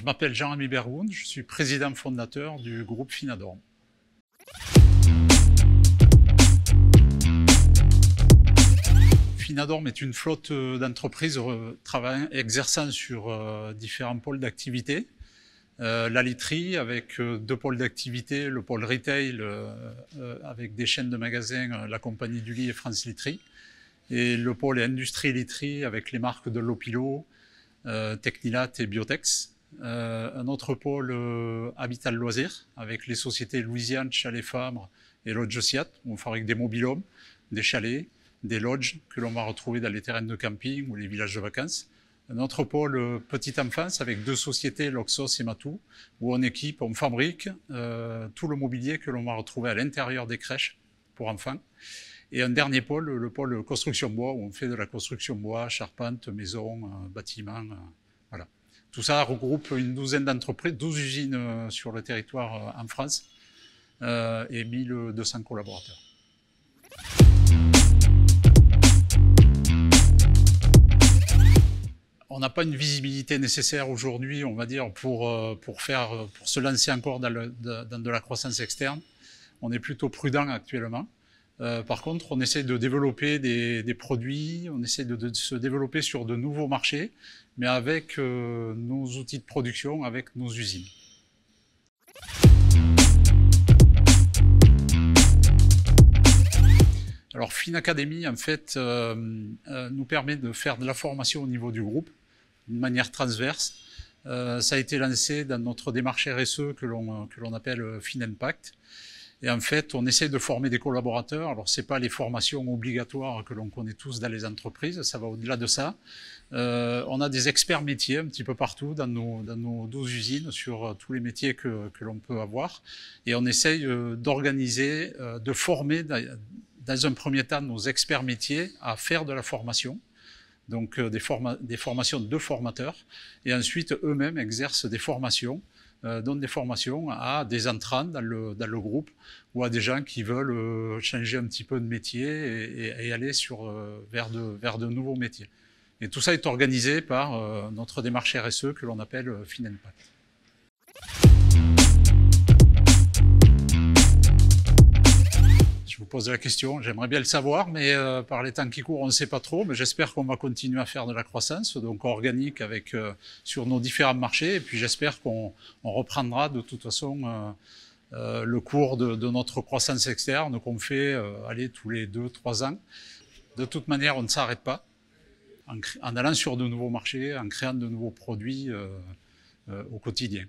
Je m'appelle Jean-Rémy Bergoun, je suis président fondateur du groupe Finadorm. Finadorm est une flotte d'entreprises exerçant sur différents pôles d'activité. La literie avec deux pôles d'activité, le pôle retail avec des chaînes de magasins, la compagnie du lit et France Literie, et le pôle industrie literie avec les marques de Lopilo, Technilat et Biotex. Un autre pôle habitat loisirs avec les sociétés Louisiane, Chalet Fabre et Lodge Osiat, où on fabrique des mobil-homes, des chalets, des lodges que l'on va retrouver dans les terrains de camping ou les villages de vacances. Un autre pôle petite enfance avec deux sociétés, Loxos et Matou, où on fabrique tout le mobilier que l'on va retrouver à l'intérieur des crèches pour enfants. Et un dernier pôle, le pôle construction bois, où on fait de la construction bois, charpente, maison, bâtiment, voilà. Tout ça regroupe une douzaine d'entreprises, 12 usines sur le territoire en France et 1200 collaborateurs. On n'a pas une visibilité nécessaire aujourd'hui, on va dire, pour se lancer encore dans de la croissance externe. On est plutôt prudent actuellement. Par contre, on essaie de développer des produits, on essaie de se développer sur de nouveaux marchés, mais avec nos outils de production, avec nos usines. Alors, FinAcademy, en fait, nous permet de faire de la formation au niveau du groupe, d'une manière transverse. Ça a été lancé dans notre démarche RSE que l'on appelle FinImpact. Et en fait, on essaie de former des collaborateurs. Alors, ce n'est pas les formations obligatoires que l'on connaît tous dans les entreprises, ça va au-delà de ça. On a des experts métiers un petit peu partout dans nos 12 usines sur tous les métiers que l'on peut avoir. Et on essaye d'organiser, de former dans un premier temps nos experts métiers à faire de la formation. Donc des formations de formateurs. Et ensuite, eux-mêmes exercent des formations. Donnent des formations à des entrants dans le groupe ou à des gens qui veulent changer un petit peu de métier et aller vers de nouveaux métiers. Et tout ça est organisé par notre démarche RSE que l'on appelle FinImpact. Je vous pose la question, j'aimerais bien le savoir, mais par les temps qui courent, on ne sait pas trop. Mais j'espère qu'on va continuer à faire de la croissance, donc organique sur nos différents marchés. Et puis j'espère qu'on reprendra de toute façon le cours de notre croissance externe qu'on fait tous les 2-3 ans. De toute manière, on ne s'arrête pas en allant sur de nouveaux marchés, en créant de nouveaux produits au quotidien.